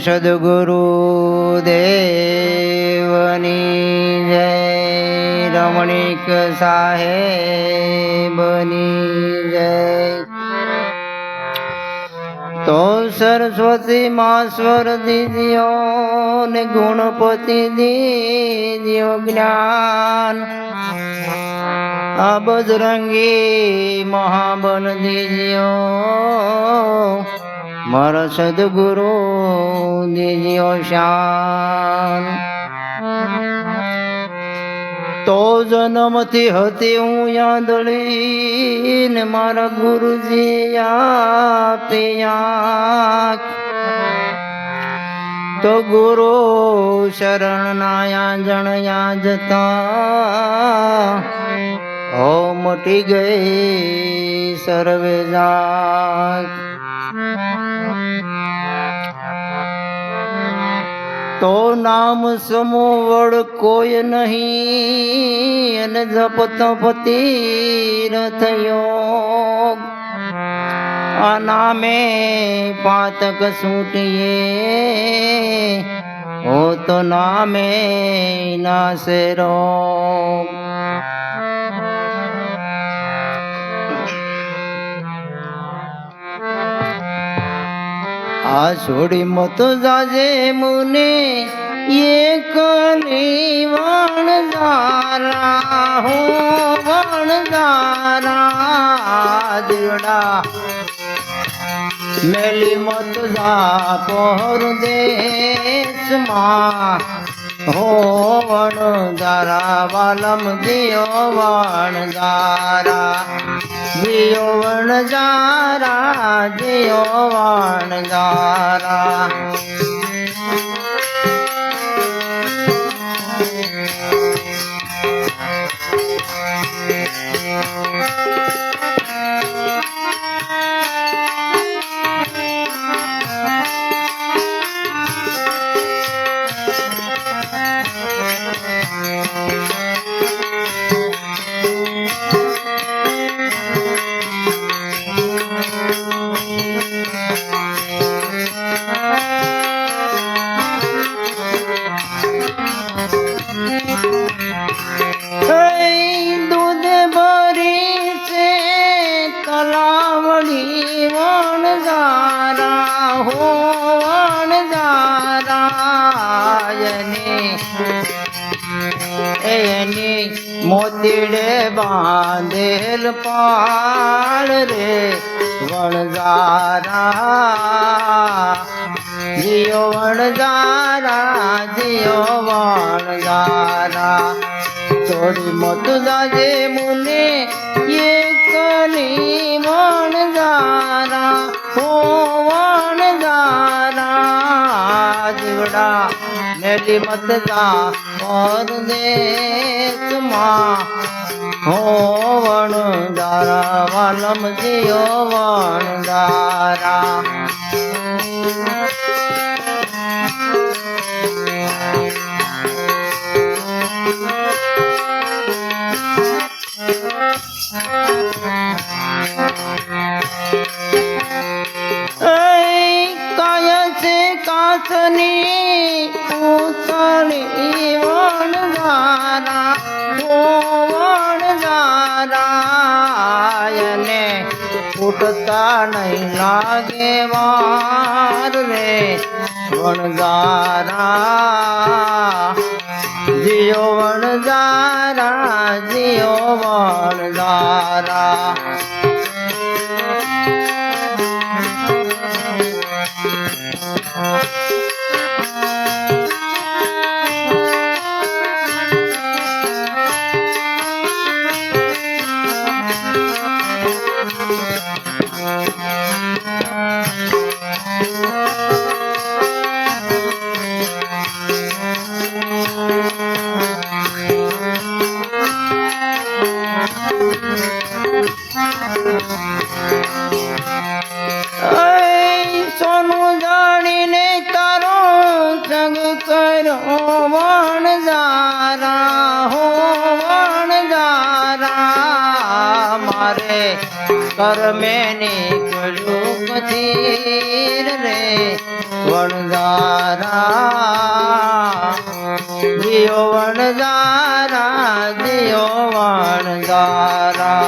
સદગુરુ દેવની જય, રમણીક સાહેબની જય। તો સરસ્વતી માં સ્વર દીધ્યો ને ગુણપતિ દીધ્યો જ્ઞાન, આ બજરંગી મહાબલ દીધ્યો મારા સદગુરુ દીધ્યો શાન। તો જન્મથી હતી હું યાદળી ને મારા ગુરુજી આપ્યા, તો ગુરુ શરણ ના યાજણ યાજતા હો મટી ગઈ સર્વે જાત। તો નામ સમૂહ કોઈ નહીં અને જપત પતિરથ યોગ, આ નામે પાતક છૂટીએ હો તો નામે નાશે રોગ। આ છોડી મત જાજે મુને એકલી વણજારા હો વણજારા દીવડા, મેલી મત જા પરદેશમાં હો વણજારા, વાલમ દિયો વણજારા, દિયો વણજારા, દિયો વણજારા। દૂધ ભરી છે તલાવડી વણજારા હો વણજારા, એની મોતીડે બાંધેલ પાળ રે વણજારા, જીઓ વણજારા, જીઓ વણજારા। છોડી મત જાજે મુને એકલી વણજારા હો વણજારા, જીવડા મેલી મત જા પરદેશમાં હો વણજારા, વાલમ જીઓ વણજારા। કાચની પૂતળી વણજારા હો વણજારા, એને ફૂટતા નહીં લાગે વાર રે વણજારા, જીઓ વણજારા, જીઓ વણજારા। સોનું જાણીને તારો સંગ કરો વણજારા હો વણજારા, મારે કર્મે નીકળ્યું થીર રે વણઝારા જીઓ વણઝારા જીઓ વણઝારા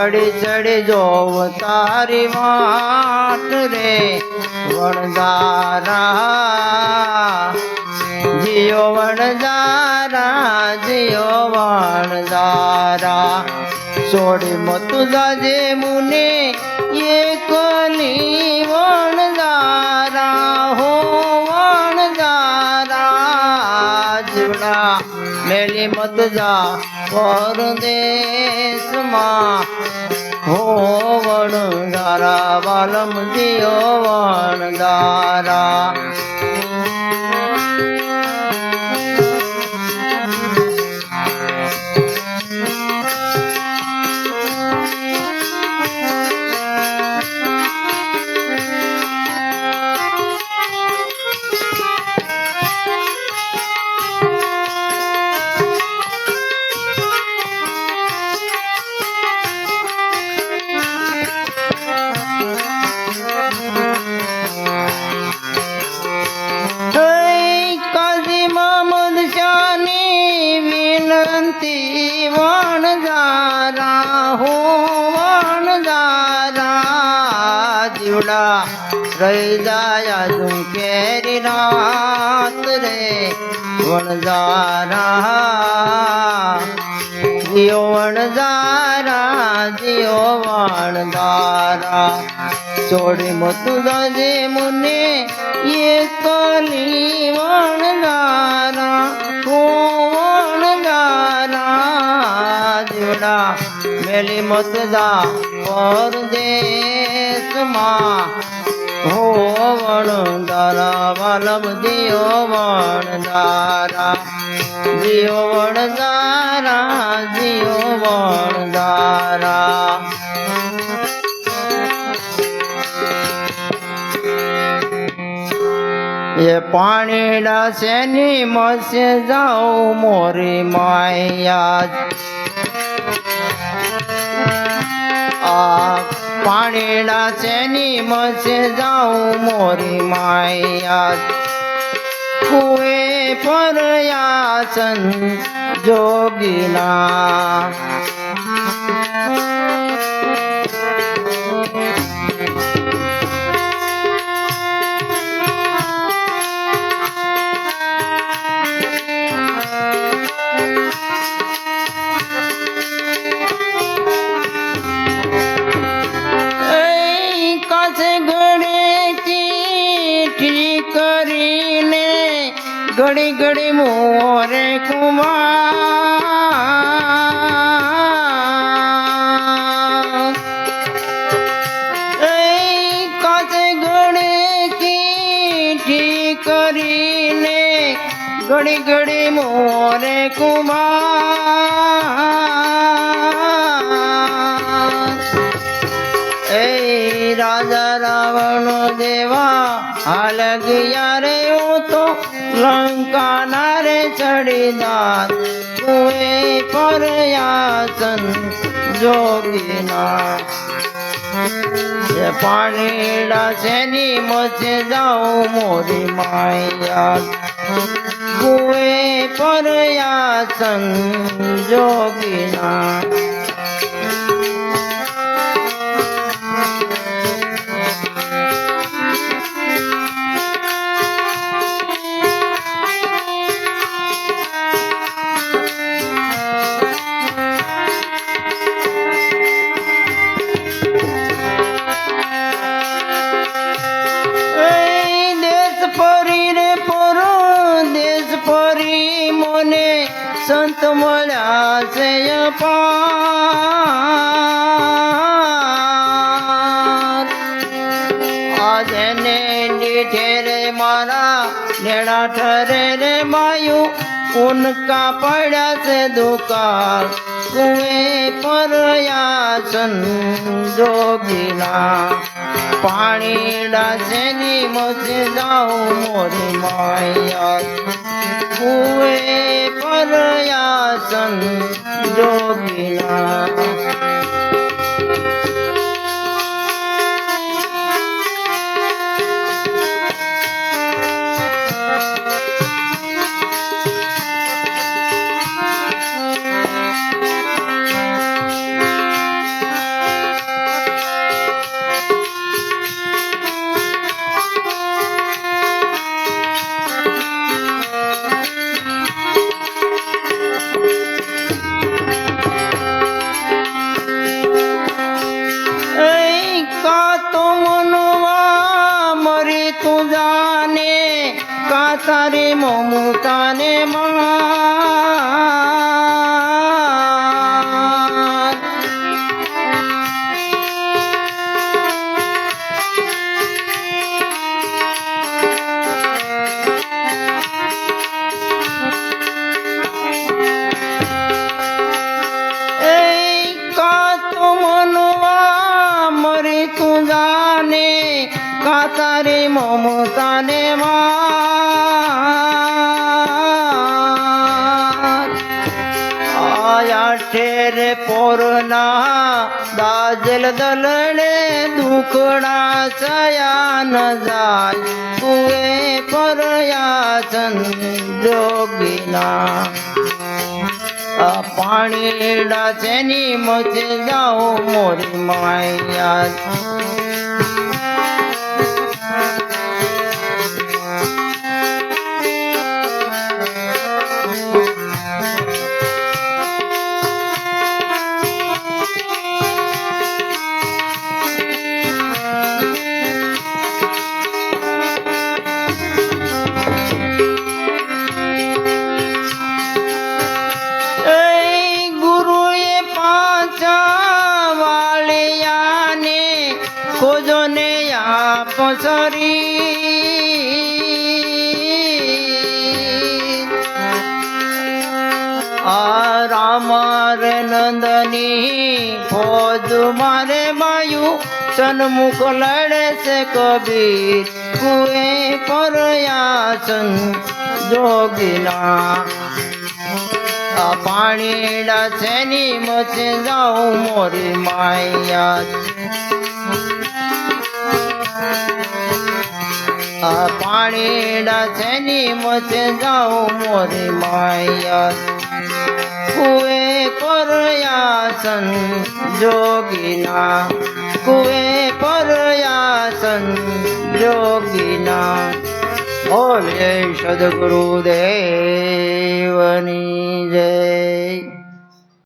ચડી ચડી જોવ તારી વાટ રે વણઝારા જીઓ વણઝારા જીઓ વણઝારા છોડી મત જાજે મુને એકલી વણઝારા હો વણઝારા જીવડા મેલી મત જા પરદેશમાં હો વણઝારા વાલમ જીઓ વણઝારા વણઝારા હો વણઝારા જીવડા રહી જાય તું કેરી રાત રે વણઝારા જીઓ વણઝારા જીઓ વણઝારા છોડી મત જાજે મુને એકલી વણઝારા હો જીવડા મેલી મત જા પરદેશમાં હો વણઝારા વાલમ જીઓ વણઝારા જીઓ વણઝારા જીઓ વણઝારા એ પાણીડા શેની મસે જાઉં મોરી માયા પાણીડા શેની મસે જાઉં મોરી માયા કુએ પરયાસન જોગીના કરીને ઘડી ઘડી મોરે કુમાર કાચે ગણે કીઠી કરીને ઘડી ઘડી મોરે કુમાર રાજા રાવણ દેવા હાલ ગયા રે તો લંકા ના રે ચડીદાર કુએ પરયાસન જોગીના પાણીડા શેની મચે જાઉં મોરી માયા કુએ પરયાસન જોગીના મને સંત મળ્યા છે અપાર આજને લીધે રે મારા નેડા ઠરે રે માયું ઉનકા પડ્યા છે દુકાળ કુએ પર યાચન જોગીના પાણીડા જેની મજે જાઉં મોરી માયા કુએ પર યાચન જોગીના તું જાને કા તારે મમતાને માર એ કા તો મનવા મરી તું જાને કા તારે મમતાને માર આયા ઠેરે પોરના દાજલ દલડે દુખડા છયા ન જાય કુએ પરયા ચંદ જોગીના પાણીડા જેની મચે જાઓ મોરી માયા ખોજો ને પસરી આ રામાર નંદની ફોજ મારે માયું સન્મુખ લડે છે કબીર કુએ પરયાસન જોગીના પાણીડા છેની મચે જાઉં મોરી માયા પાણીડા છેની મચે જાઉં મોરી માયા કુએ પરયાસન જોગીના કુએ પરયાસન જોગીના બોલે સદગુરુદેવની જય.